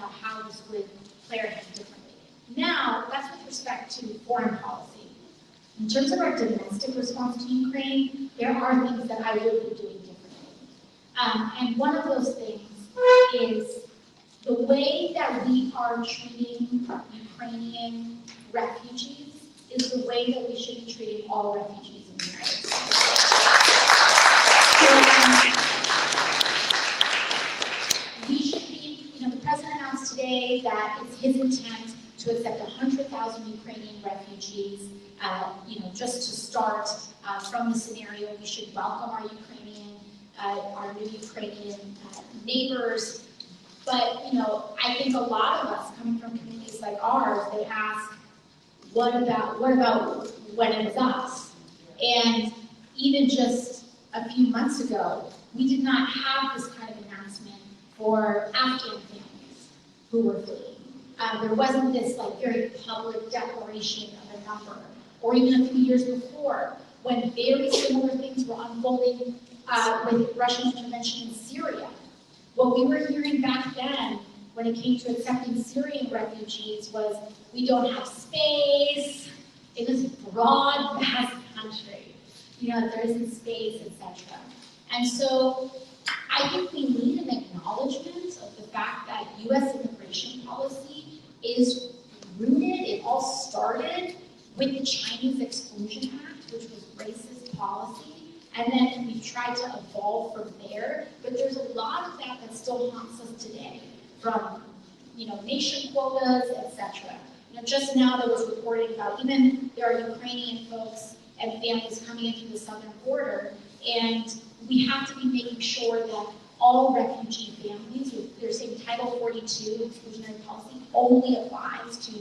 about how this would play our hand differently. Now, that's with respect to foreign policy. In terms of our domestic response to Ukraine, there are things that I would be doing differently. And one of those things is the way that we are treating Ukrainian refugees is the way that we should be treating all refugees in the United States. We should be, the president announced today that it's his intent to accept 100,000 Ukrainian refugees, just to start from the scenario. We should welcome our new Ukrainian neighbors. But, I think a lot of us coming from communities like ours, they ask, what about when it was us? And even just a few months ago, we did not have this kind of announcement for Afghan families who were fleeing. There wasn't this very public declaration of a number, or even a few years before, when very similar things were unfolding with Russian intervention in Syria. What we were hearing back then, when it came to accepting Syrian refugees, was we don't have space, it is a broad, vast country, there isn't space, etc. And so I think we need an acknowledgement of the fact that U.S. immigration policy is rooted, it all started with the Chinese Exclusion Act, which was racist policy, and then we've tried to evolve from there, but there's a lot of that still haunts us today, from nation quotas, etc. Just now there was reporting about even there are Ukrainian folks and families coming in through the southern border, and we have to be making sure that all refugee families, they're saying Title 42 exclusionary policy only applies to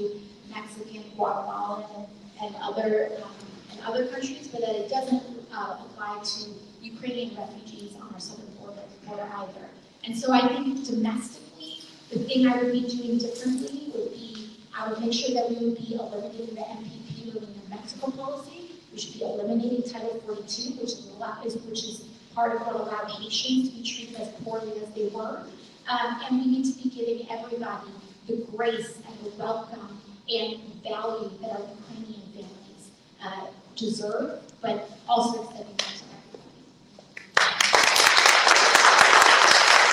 Mexican, Guatemalan, and other countries, but that it doesn't apply to Ukrainian refugees on our southern border either. And so I think domestically, the thing I would be doing differently would be, I would make sure that we would be eliminating the MPP or the New Mexico policy. We should be eliminating Title 42, which is part of what allowed Haitians to be treated as poorly as they were. And we need to be giving everybody the grace and the welcome and value that our Ukrainian families deserve, but also extending